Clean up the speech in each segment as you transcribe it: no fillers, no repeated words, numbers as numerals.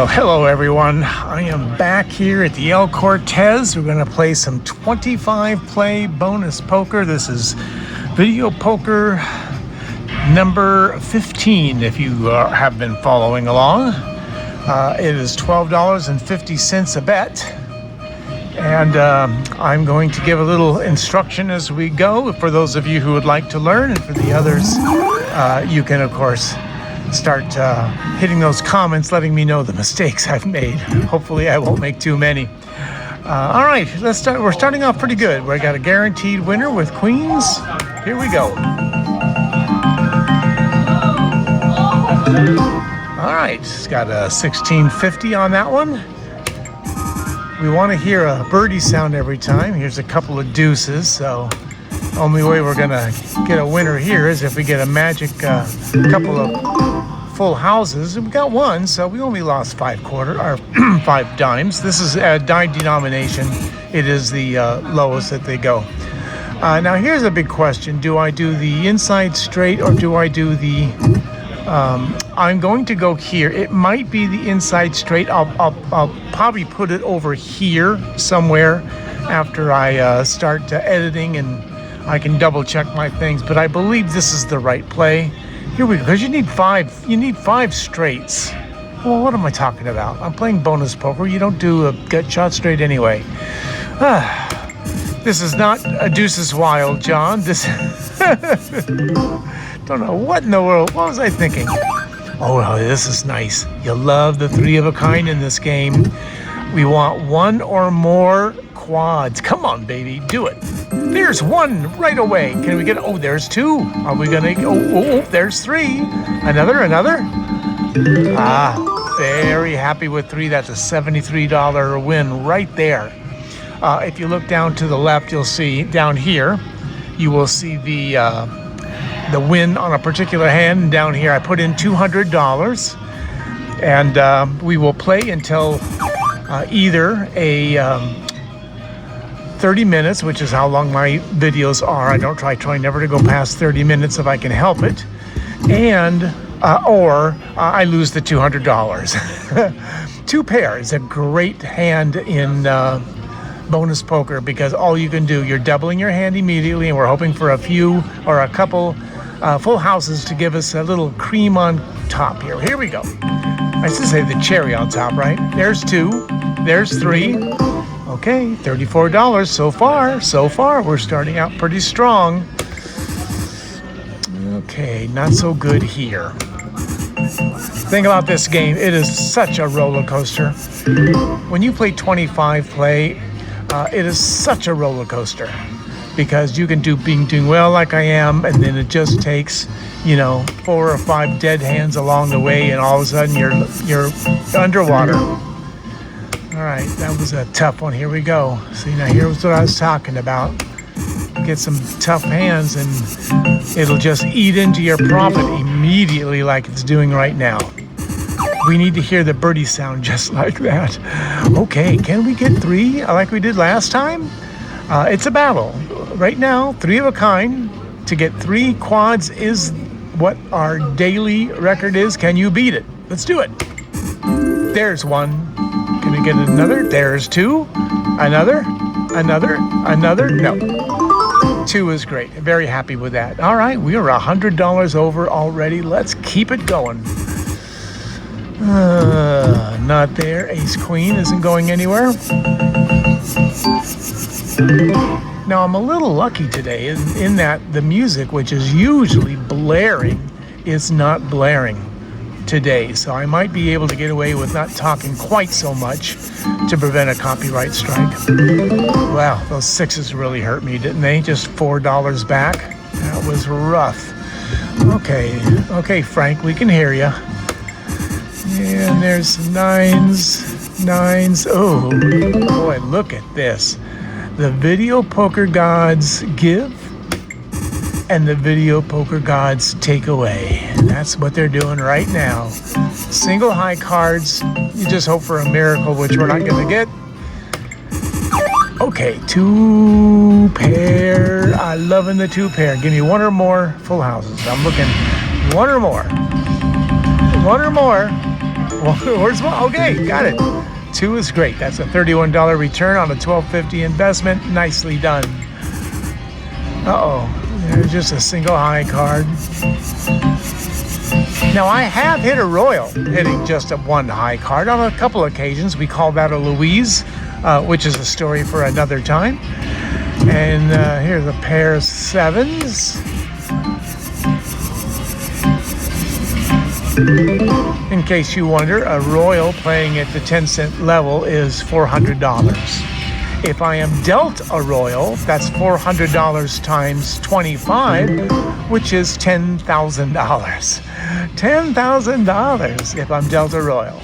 Well, hello everyone. I am back here at the El Cortez. We're going to play some 25 play bonus poker. This is video poker number 15 if you have been following along. It is $12.50 a bet. And I'm going to give a little instruction as we go for those of you who would like to learn, and for the others, you can of course start hitting those comments letting me know the mistakes I've made. Hopefully I won't make too many. All right, let's start. We're starting off pretty good. We got a guaranteed winner with queens. Here we go. All right, it's got a 1650 on that one. We want to hear a birdie sound every time. Here's a couple of deuces, so only way we're gonna get a winner here is if we get a magic couple of full houses, and we got one, so we only lost 5 dimes. This is a dime denomination. It is the lowest that they go. Now here's a big question: do I do the inside straight or do I do the? I'm going to go here. It might be the inside straight. I'll probably put it over here somewhere after I start editing, and I can double check my things. But I believe this is the right play. Here we go, because you need 5. You need 5 straights. Well, what am I talking about? I'm playing bonus poker. You don't do a gut shot straight anyway. This is not a deuces wild, John. This don't know what in the world. What was I thinking? Oh, this is nice. You love the 3 of a kind in this game. We want 1 or more quads. Come on, baby, do it. There's 1 right away. Can we get? Oh, there's 2. Are we gonna? Oh, there's 3. Another. Very happy with 3. That's a $73 win right there. If you look down to the left, you'll see down here. You will see the win on a particular hand. And down here, I put in $200, and we will play until either a 30 minutes, which is how long my videos are. I don't try never to go past 30 minutes if I can help it, and or I lose the $200. 2 pair is a great hand in bonus poker, because all you can do, you're doubling your hand immediately, and we're hoping for a few or a couple full houses to give us a little cream on top here. Here we go. I should say the cherry on top, right? There's 2, there's 3. Okay, $34 so far. So far, we're starting out pretty strong. Okay, not so good here. Think about this game. It is such a roller coaster. When you play 25 play, it is such a roller coaster, because you can be doing well like I am, and then it just takes, 4 or 5 dead hands along the way, and all of a sudden you're underwater. All right, that was a tough one. Here we go. See, now here's what I was talking about. Get some tough hands, and it'll just eat into your profit immediately, like it's doing right now. We need to hear the birdie sound just like that. Okay, can we get 3 like we did last time? It's a battle. Right now, 3 of a kind. To get 3 quads is what our daily record is. Can you beat it? Let's do it. There's 1. Can we get another? There's 2. Another. No. 2 is great. Very happy with that. All right, we are $100 over already. Let's keep it going. Not there. Ace Queen isn't going anywhere. Now, I'm a little lucky today in that the music, which is usually blaring, is not blaring today. So I might be able to get away with not talking quite so much to prevent a copyright strike. Wow, those 6s really hurt me, didn't they? Just $4 back. That was rough. Okay, Frank, we can hear you. And there's 9s. Oh, boy, look at this. The video poker gods give, and the video poker gods take away. That's what they're doing right now. Single high cards. You just hope for a miracle, which we're not going to get. Okay, 2 pair. I'm loving the 2 pair. Give me 1 or more full houses. I'm looking 1 or more. Where's one? Okay, got it. 2 is great. That's a $31 return on a $12.50 investment. Nicely done. Uh-oh, there's just a single high card. Now, I have hit a royal hitting just a 1 high card on a couple occasions. We call that a Louise, which is a story for another time. And here's a pair of 7s. In case you wonder, a royal playing at the 10-cent level is $400. If I am dealt a royal, that's $400 times 25, which is $10,000. $10,000 if I'm dealt a royal.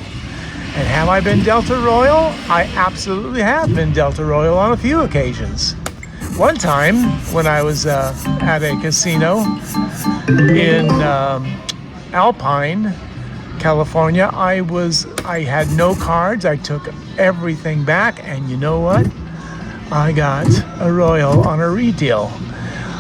And have I been dealt a royal? I absolutely have been dealt a royal on a few occasions. One time when I was at a casino in Alpine, California, I had no cards. I took everything back, and you know what? I got a royal on a redeal.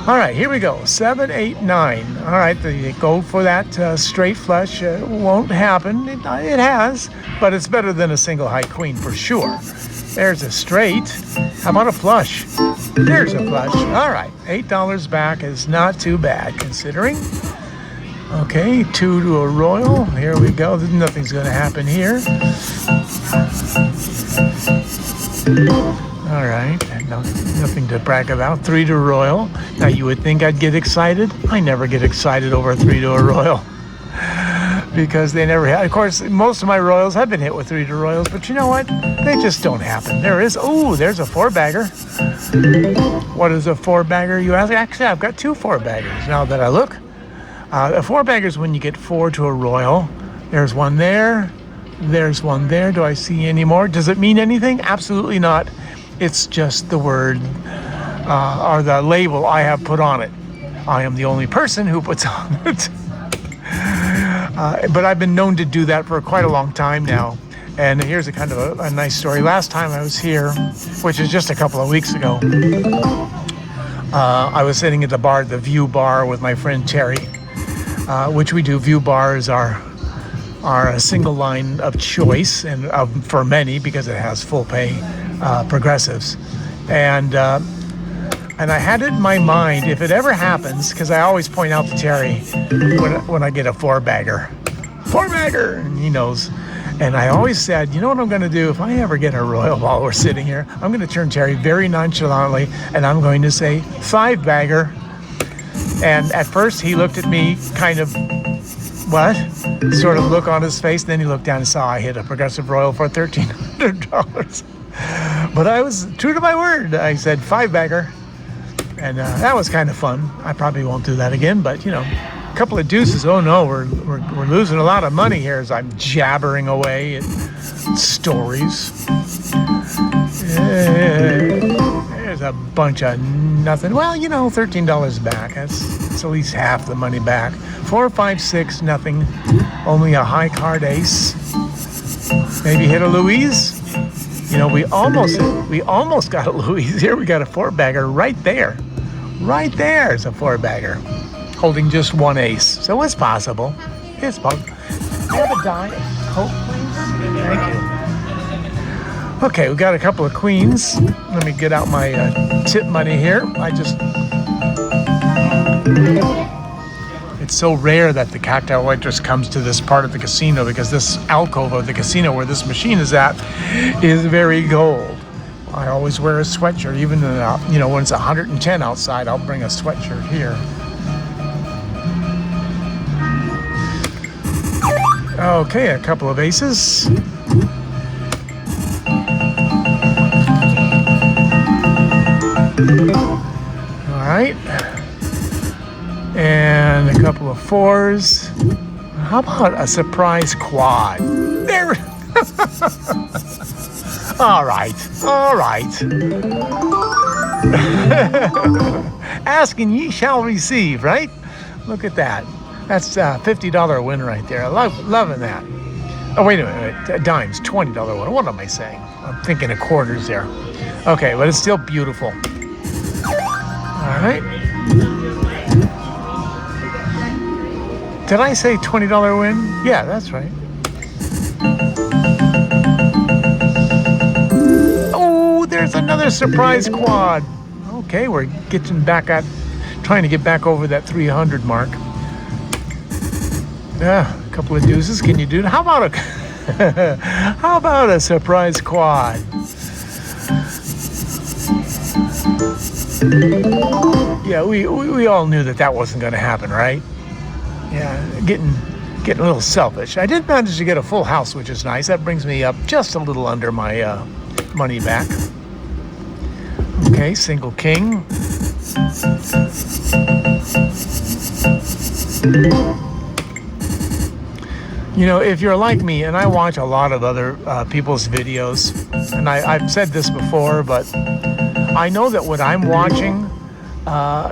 All right, here we go. 7, 8, 9. All right, go for that straight flush. Won't happen. It has, but it's better than a single high queen for sure. There's a straight. How about a flush? There's a flush. All right, $8 back is not too bad considering. Okay, 2 to a royal. Here we go. Nothing's going to happen here. All right, nothing to brag about. 3 to a royal. Now, you would think I'd get excited. I never get excited over a 3 to a royal because they never have. Of course, most of my royals have been hit with 3 to royals, but you know what? They just don't happen. There's a 4-bagger. What is a 4-bagger, you ask? Actually, I've got 2 4-baggers now that I look. A 4-bagger is when you get 4 to a royal. There's one there. There's one there. Do I see any more? Does it mean anything? Absolutely not. It's just the word or the label I have put on it. I am the only person who puts on it. But I've been known to do that for quite a long time now. And here's a kind of a nice story. Last time I was here, which is just a couple of weeks ago, I was sitting at the bar, the View Bar, with my friend Terry, which we do. View Bars are a single line of choice and for many because it has full pay progressives. And I had it in my mind, if it ever happens, because I always point out to Terry when I get a 4-bagger, and he knows. And I always said, you know what I'm going to do? If I ever get a royal while we're sitting here, I'm going to turn Terry very nonchalantly, and I'm going to say 5-bagger. And at first he looked at me kind of, what? Sort of look on his face. Then he looked down and saw I hit a progressive royal for $1,300. But I was true to my word. I said 5-bagger. And that was kind of fun. I probably won't do that again, but you know, a couple of deuces. Oh no, we're losing a lot of money here as I'm jabbering away at stories. There's a bunch of nothing. Well, you know, $13 back. That's at least half the money back. 4, 5, 6, nothing. Only a high card ace. Maybe hit a Louise. You know, we almost got a Louise here. We got a 4-bagger right there. Right there is a 4-bagger, holding just 1 ace. So it's possible. It's possible. Do you have a die? Coke, please? Thank you. Okay, we got a couple of queens. Let me get out my tip money here. It's so rare that the cocktail waitress comes to this part of the casino because this alcove of the casino where this machine is at is very cold. I always wear a sweatshirt, even when it's 110 outside. I'll bring a sweatshirt here. Okay, a couple of aces. All right. And a couple of 4s. How about a surprise quad? There. All right. Ask and ye shall receive, right? Look at that. That's a $50 win right there. Loving that. Oh, wait a minute. Dimes, $20 win. What am I saying? I'm thinking of quarters there. Okay, but it's still beautiful. All right. Did I say $20 win? Yeah, that's right. there's another surprise quad. Okay, we're trying to get back over that 300 mark. A couple of deuces. Can you do that? How about a surprise quad? Yeah, we all knew that wasn't going to happen, right? Yeah, getting a little selfish. I did manage to get a full house, which is nice. That brings me up just a little under my money back. Okay, single king. You know, if you're like me, and I watch a lot of other people's videos, and I've said this before, but I know that what I'm watching,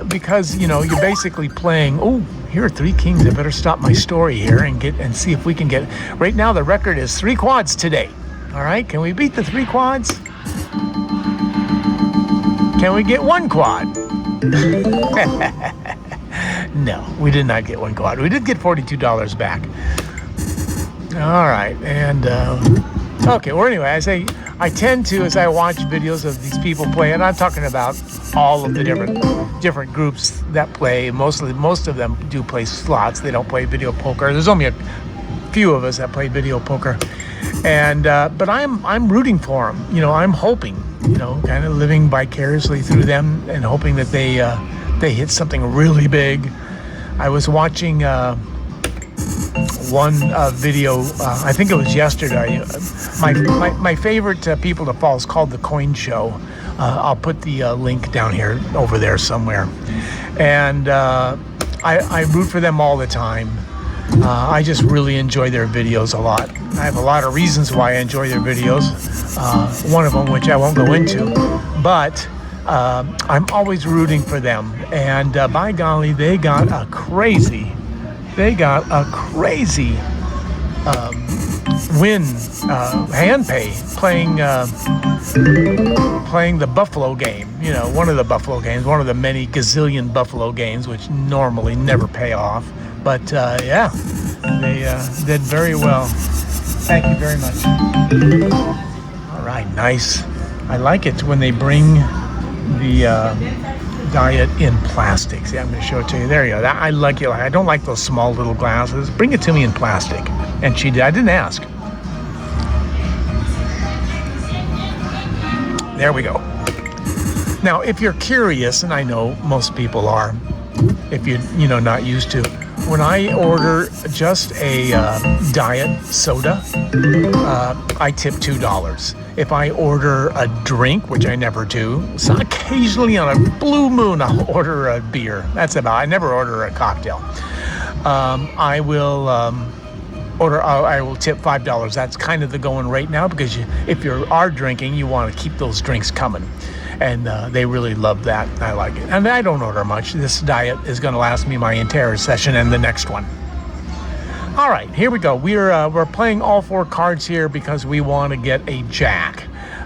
because, you know, you're basically playing, oh, here are 3 kings. I better stop my story here and see if we can get, right now the record is 3 quads today. All right, can we beat the 3 quads? Can we get 1 quad? No, we did not get 1 quad. We did get $42 back. All right, and okay. Well, anyway, I tend to, as I watch videos of these people play, and I'm talking about all of the different groups that play. Most of them do play slots. They don't play video poker. There's only a few of us that play video poker, and but I'm rooting for them. You know, I'm hoping, you know, kind of living vicariously through them and hoping that they hit something really big. I was watching one video, I think it was yesterday. My favorite people to follow is called The Coin Show. I'll put the link down here, over there somewhere. And I root for them all the time. I just really enjoy their videos a lot. I have a lot of reasons why I enjoy their videos. One of them, which I won't go into, but I'm always rooting for them. And by golly, they got a crazy win, hand pay, playing the Buffalo game. You know, one of the Buffalo games, one of the many gazillion Buffalo games, which normally never pay off. But yeah, they did very well. Thank you very much. All right, nice. I like it when they bring the diet in plastic. See, I'm going to show it to you. There you go. I like it. I don't like those small little glasses. Bring it to me in plastic. And she did. I didn't ask. There we go. Now, if you're curious, and I know most people are, if you're not used to, when I order just a diet soda, I tip $2. If I order a drink, which I never do, so occasionally on a blue moon I'll order a beer. That's about. I never order a cocktail. I will tip $5. That's kind of the going rate now, because if you are drinking, you want to keep those drinks coming. And they really love that. I like it. And I don't order much. This diet is going to last me my entire session and the next one. All right, here we go. We're playing all 4 cards here because we want to get a jack.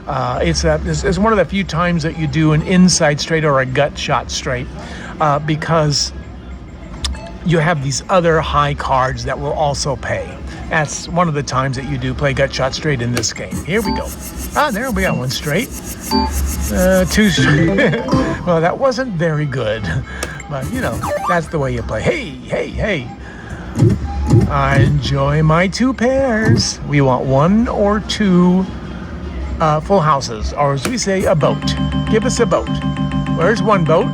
It's one of the few times that you do an inside straight or a gut shot straight, because you have these other high cards that will also pay. That's one of the times that you do play gut shot straight in this game. Here we go. There we got 1 straight. 2 straight. Well, that wasn't very good, but you know, that's the way you play. Hey. I enjoy my 2 pairs. We want 1 or 2 full houses, or as we say, a boat. Give us a boat. Where's 1 boat?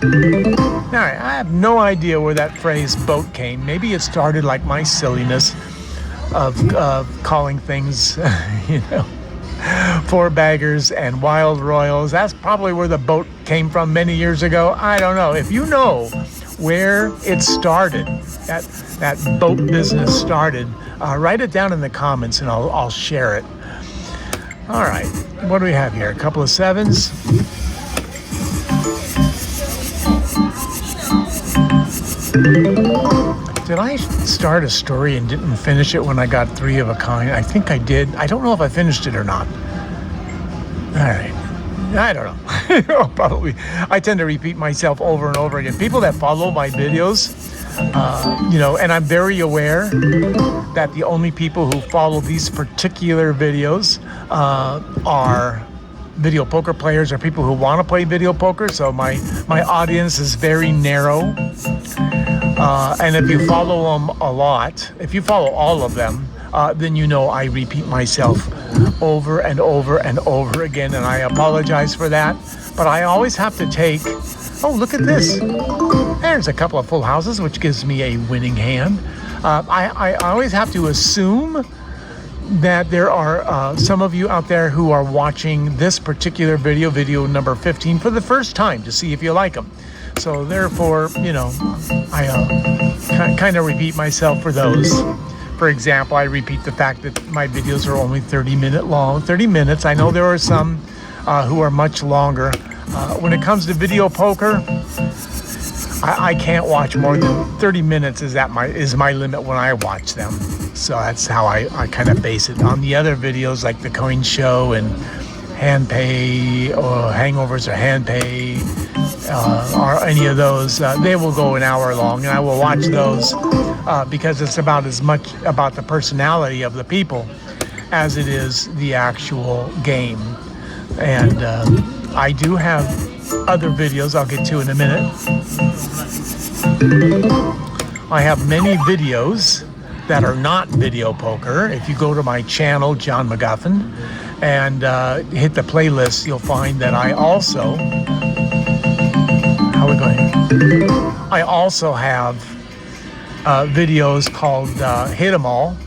All right, I have no idea where that phrase boat came. Maybe it started like my silliness of calling things, you know, 4-baggers and wild royals. That's probably where the boat came from many years ago. I don't know. If you know where it started, that boat business started, write it down in the comments and I'll share it. All right, what do we have here? A couple of 7s. Did I start a story and didn't finish it when I got 3 of a kind? I think I did. I don't know if I finished it or not. All right. I don't know. Probably. I tend to repeat myself over and over again. People that follow my videos, and I'm very aware that the only people who follow these particular videos are video poker players or people who want to play video poker. So my audience is very narrow. And if you follow them a lot, if you follow all of them, then you know I repeat myself over and over and over again, and I apologize for that. But I always have to take, oh, look at this. There's a couple of full houses, which gives me a winning hand. I always have to assume that there are some of you out there who are watching this particular video number 15, for the first time to see if you like them. So therefore, you know, I kind of repeat myself for those. For example, I repeat the fact that my videos are only 30 minutes. I know there are some who are much longer. When it comes to video poker, I can't watch more than 30 minutes is my limit when I watch them. So that's how I kind of base it. On the other videos like the Coin Show and Hand Pay or Hangovers or Hand Pay or any of those, they will go an hour long, and I will watch those because it's about as much about the personality of the people as it is the actual game. And I do have other videos I'll get to in a minute. I have many videos that are not video poker. If you go to my channel, John McGuffin, and hit the playlist, you'll find that I also, I also have videos called Hit 'em All,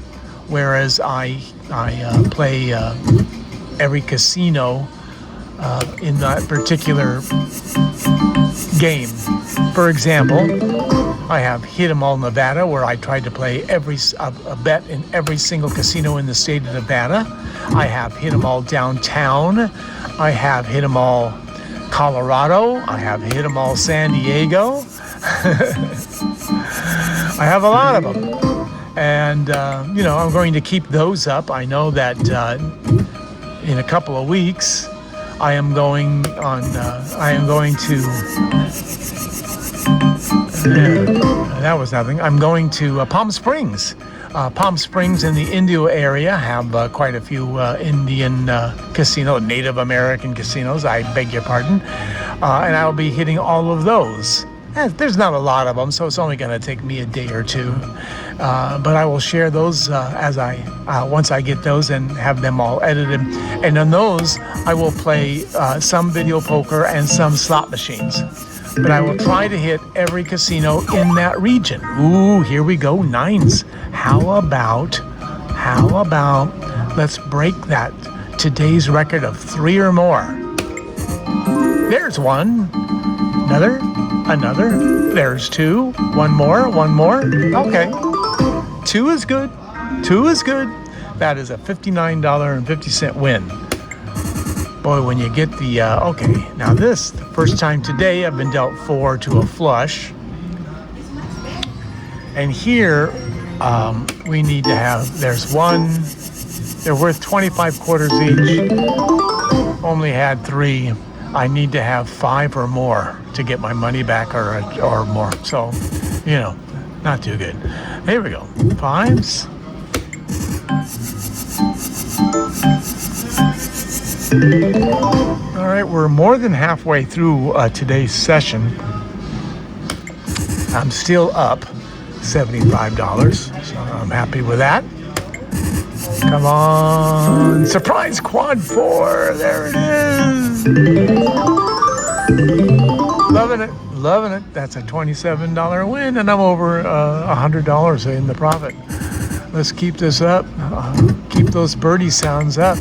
whereas I play every casino in that particular game. For example, I have Hit 'em All Nevada, where I tried to play a bet in every single casino in the state of Nevada. I have Hit 'em All Downtown. I have Hit 'em All Colorado. I have Hit 'em All San Diego. I have a lot of them. And, you know, I'm going to keep those up. I know that in a couple of weeks, I am going to that was nothing. I'm going to Palm Springs. Palm Springs in the Indio area have quite a few Indian Native American casinos, I beg your pardon. And I'll be hitting all of those. There's not a lot of them, so it's only going to take me a day or two. But I will share those once I get those and have them all edited. And on those, I will play some video poker and some slot machines. But I will try to hit every casino in that region. Ooh, here we go, nines. How about, let's break that today's record of 3 or more. There's one. Another. There's 2. One more. Okay. 2 is good. That is a $59.50 win. Boy, when you get the, okay, now this, the first time today, I've been dealt 4 to a flush. And here, we need to have, there's 1, they're worth 25 quarters each. Only had 3. I need to have 5 or more to get my money back or more. So, you know, not too good. Here we go. 5s. All right, we're more than halfway through today's session. I'm still up $75, so I'm happy with that. Come on, surprise quad 4, there it is. Loving it. That's a $27 win, and I'm over $100 in the profit. Let's keep this up. Keep those birdie sounds up.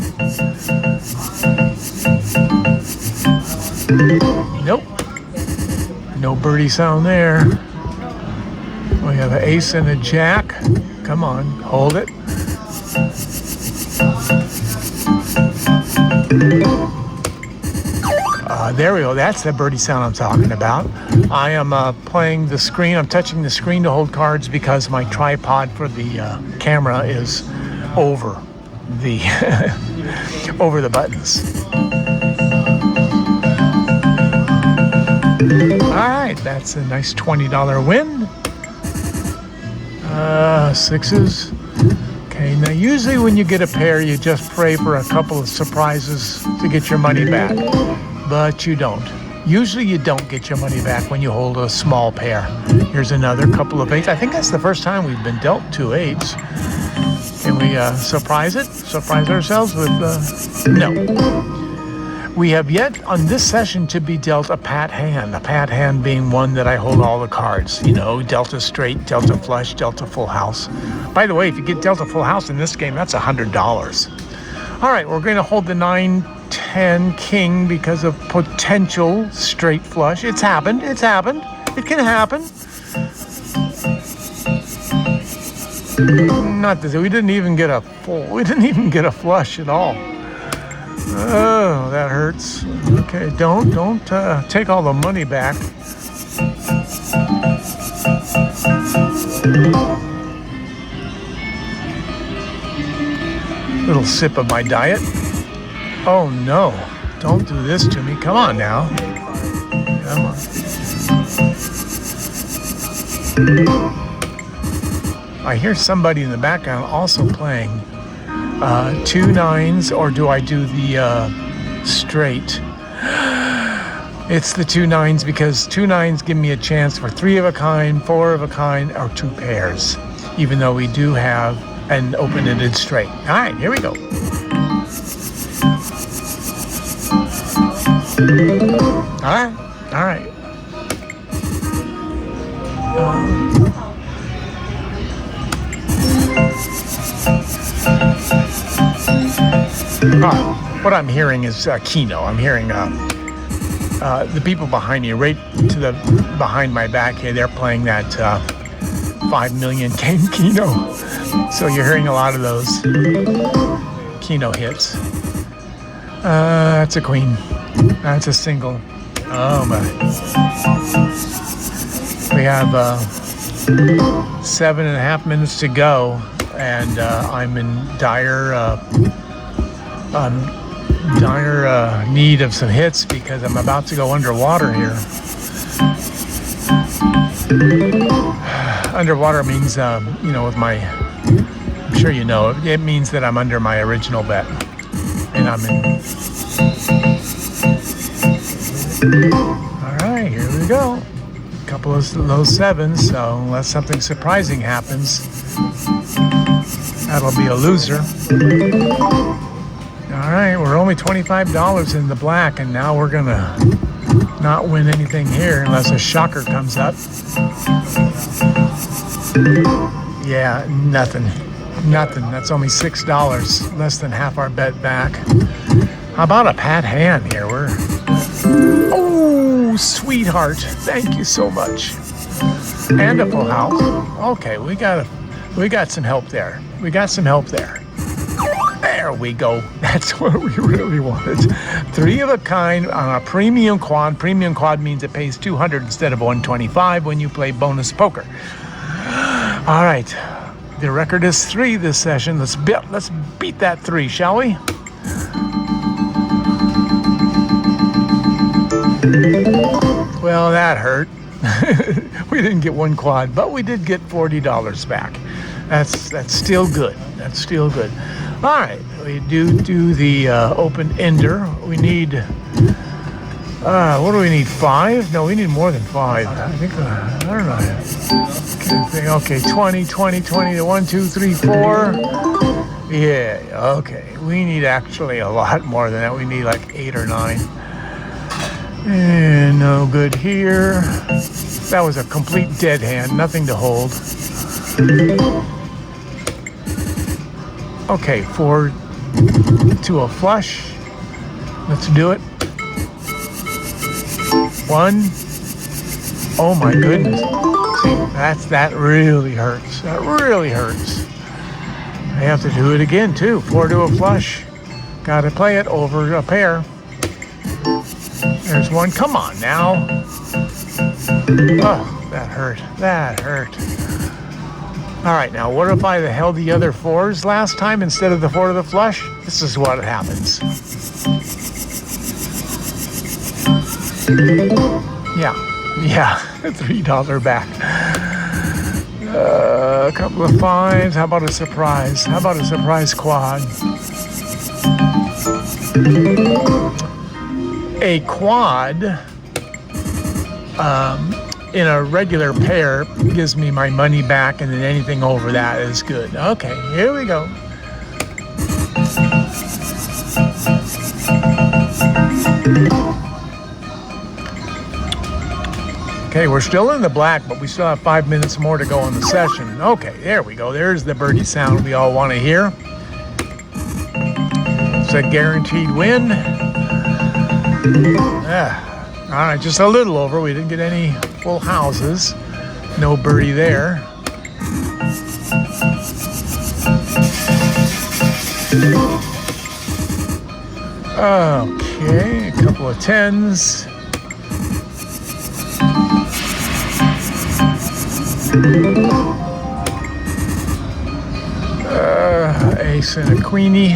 Nope. No birdie sound there. We have an ace and a jack. Come on, hold it. There we go. That's the birdie sound I'm talking about. I am playing the screen. I'm touching the screen to hold cards because my tripod for the camera is over the over the buttons. All right, that's a nice $20 win. 6s. Okay. Okay, now usually when you get a pair, you just pray for a couple of surprises to get your money back. But you don't. Usually you don't get your money back when you hold a small pair. Here's another couple of eights. I think that's the first time we've been dealt 2 eights. Can we surprise it? Surprise ourselves with no. We have yet on this session to be dealt a pat hand. A pat hand being one that I hold all the cards. You know, dealt a straight, dealt a flush, dealt a full house. By the way, if you get dealt a full house in this game, that's $100. All right, we're going to hold the 9-10 king because of potential straight flush. It's happened. It's happened. It can happen. Not this. We didn't even get a full. We didn't even get a flush at all. Oh, that hurts. Okay, don't take all the money back. Little sip of my diet. Oh no, don't do this to me. Come on now. Come on. I hear somebody in the background also playing 2 9s, or do I do the straight? It's the 2 9s because 2 9s give me a chance for 3 of a kind, 4 of a kind, or 2 pairs, even though we do have an open-ended straight. All right, here we go. All right. What I'm hearing is Keno. I'm hearing the people behind me, right to the behind my back here. They're playing that 5 million game Keno. So you're hearing a lot of those Keno hits. That's a queen. That's a single. Oh my. We have 7.5 minutes to go, and I'm in dire need of some hits because I'm about to go underwater here. Underwater means, with my, I'm sure you know, it means that I'm under my original bet. And I'm in. All right, here we go. A couple of low 7s, so unless something surprising happens, that'll be a loser. All right, we're only $25 in the black, and now we're gonna not win anything here unless a shocker comes up. Yeah, nothing. That's only $6, less than half our bet back. How about a pat hand here? Oh, sweetheart, thank you so much. And a full house. Okay, we got some help there. There we go. That's what we really wanted. 3 of a kind on a premium quad. Premium quad means it pays $200 instead of $125 when you play bonus poker. All right. The record is 3 this session. Let's beat that 3, shall we? Well, that hurt. We didn't get 1 quad, but we did get $40 back. That's still good. That's still good. All right, we do the open ender. We need, what do we need, 5? No, we need more than 5. I think, I don't know. Okay, 20, 1, 2, 3, 4. Yeah, okay. We need actually a lot more than that. We need like 8 or 9. And no good here. That was a complete dead hand, nothing to hold. Okay, 4 to a flush. Let's do it. 1. Oh my goodness. See, that really hurts. That really hurts. I have to do it again too. 4 to a flush. Gotta play it over a pair. There's 1. Come on now. Oh, that hurt. That hurt. All right, now what if I held the other 4s last time instead of the 4 to the flush? This is what happens. Yeah, $3 back. A couple of fives. How about a surprise? How about a surprise quad? A quad in a regular pair gives me my money back, and then anything over that is good. Okay, here we go. Okay, we're still in the black, but we still have 5 minutes more to go in the session. Okay, there we go. There's the birdie sound we all want to hear. It's a guaranteed win. All right, just a little over. We didn't get any full houses. No birdie there. Okay, a couple of tens. Ace and a queenie.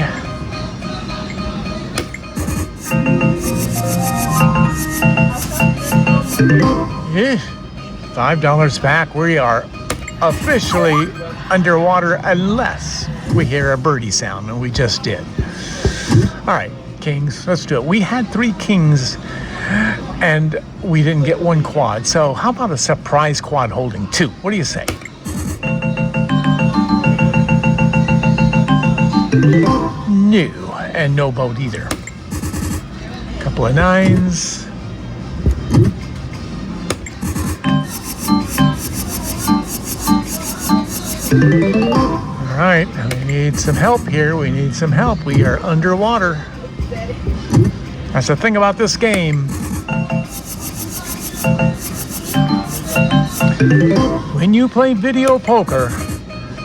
Yeah, $5 back. We are officially underwater unless we hear a birdie sound, and we just did. All right, kings, let's do it. We had 3 kings and we didn't get 1 quad. So how about a surprise quad holding 2? What do you say? No, and no boat either. Couple of nines. All right, we need some help here. We need some help. We are underwater. That's the thing about this game. When you play video poker,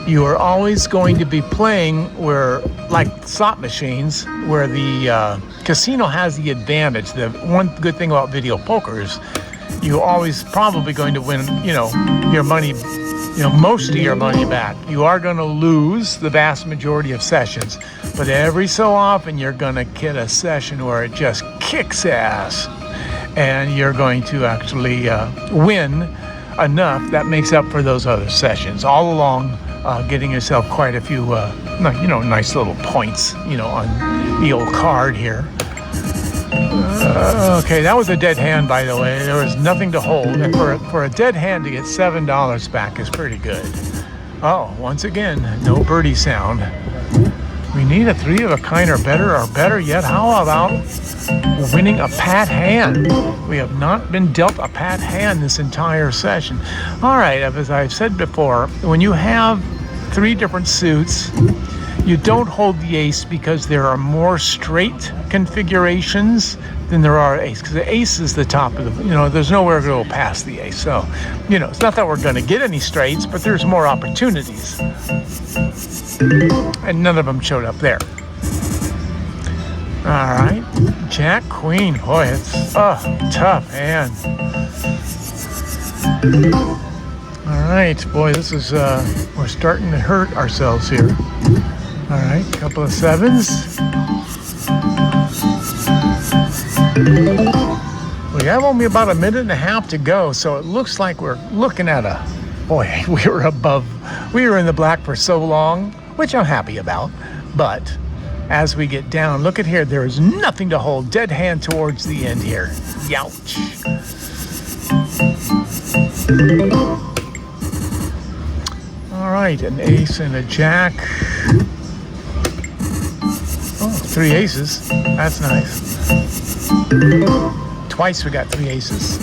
you are always going to be playing where, like slot machines, where the casino has the advantage. The one good thing about video poker is you're always probably going to win, your money, most of your money back. You are going to lose the vast majority of sessions, but every so often you're going to get a session where it just kicks ass, and you're going to actually win enough that makes up for those other sessions. All along, getting yourself quite a few, nice little points, on the old card here. Okay, that was a dead hand, by the way. There was nothing to hold. And for a dead hand to get $7 back is pretty good. Oh, once again, no birdie sound. We need a 3 of a kind or better yet, how about winning a pat hand? We have not been dealt a pat hand this entire session. All right, as I've said before, when you have 3 different suits, you don't hold the ace because there are more straight configurations than there are ace, because the ace is the top of the, there's nowhere to go past the ace. So, it's not that we're going to get any straights, but there's more opportunities. And none of them showed up there. All right, Jack, Queen. Boy, it's tough hand. All right, boy, this is, we're starting to hurt ourselves here. All right, couple of sevens. We have only about a minute and a half to go, so it looks like we're looking at boy, we were in the black for so long, which I'm happy about, but as we get down, look at here, there is nothing to hold. Dead hand towards the end here. Youch. All right, an ace and a jack. Oh, 3 aces. That's nice. Twice we got 3 aces.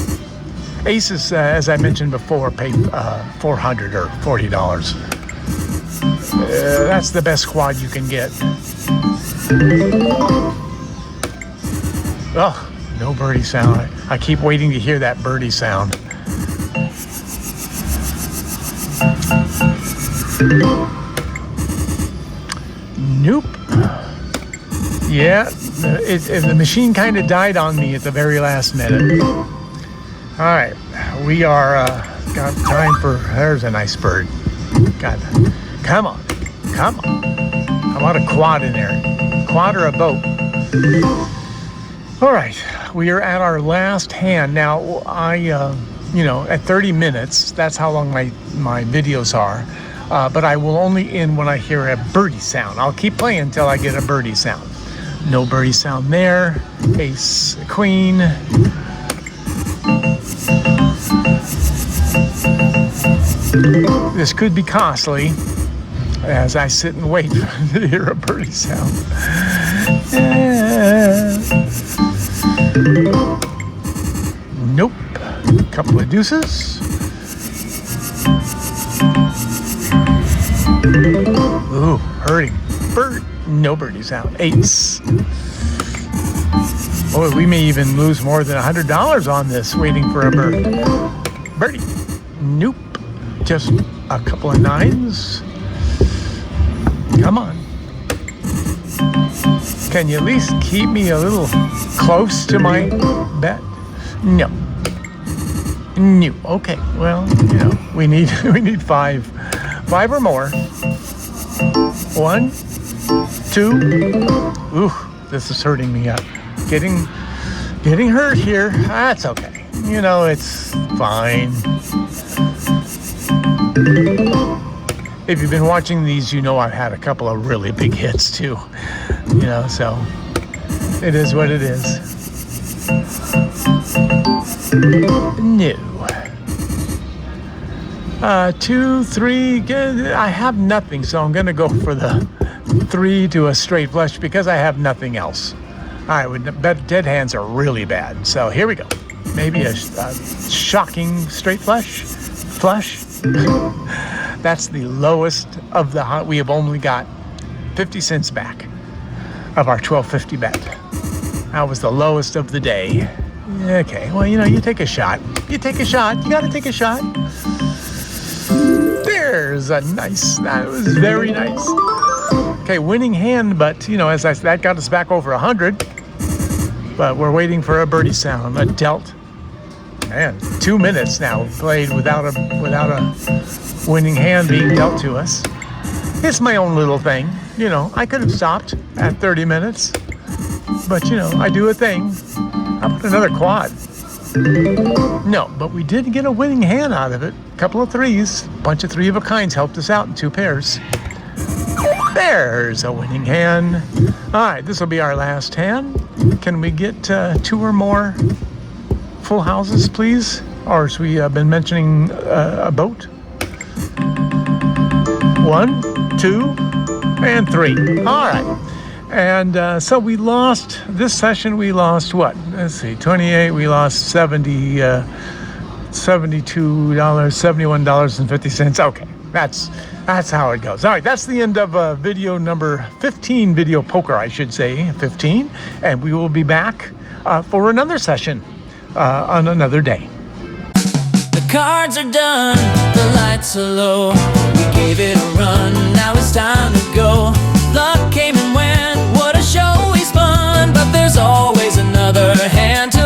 Aces, as I mentioned before, pay $400 or $40. That's the best quad you can get. Oh, no birdie sound. I keep waiting to hear that birdie sound. Nope. Yeah, the machine kind of died on me at the very last minute. All right, we are got time for. There's a nice bird. God, come on. How about a quad in there? Quad or a boat? All right, we are at our last hand now. at 30 minutes. That's how long my videos are. But I will only end when I hear a birdie sound. I'll keep playing until I get a birdie sound. No birdie sound there. Ace, queen. This could be costly as I sit and wait to hear a birdie sound. Nope. Couple of deuces. Ooh, hurting. No birdie sound. Eights. Oh, we may even lose more than $100 on this waiting for a birdie. Nope. Just a couple of nines. Come on. Can you at least keep me a little close to my bet? No. Okay. Well, we need five or more. 1, 2. Ooh, this is hurting me up. Getting hurt here. That's okay. It's fine. If you've been watching these, I've had a couple of really big hits too. So it is what it is. No. 2, 3. I have nothing, so I'm going to go for the 3 to a straight flush because I have nothing else. I would bet dead hands are really bad. So here we go. Maybe a shocking straight flush. That's the lowest of the hunt. We have only got 50 cents back of our $12.50 bet. That was the lowest of the day. Okay, well, you take a shot. You got to take a shot. There's a nice, that was very nice. Okay, winning hand, but, that got us back over 100. But we're waiting for a birdie sound, a dealt. Man, 2 minutes now played without a winning hand being dealt to us. It's my own little thing. I could have stopped at 30 minutes. But, I do a thing. How about another quad? No, but we did get a winning hand out of it. A couple of threes. A bunch of 3-of-a-kinds helped us out in 2 pairs. There's a winning hand. All right, this will be our last hand. Can we get 2 or more full houses, please? Or as we have been mentioning, a boat. 1, 2, and 3. All right. And so we lost, this session we lost what? Let's see, 28, we lost $72, $71.50. Okay, that's how it goes. All right, that's the end of video number 15, video poker, I should say, 15. And we will be back for another session on another day. The cards are done, the lights are low. We gave it a run, now it's time to go. Luck came and went, what a show we spun. But there's always another hand to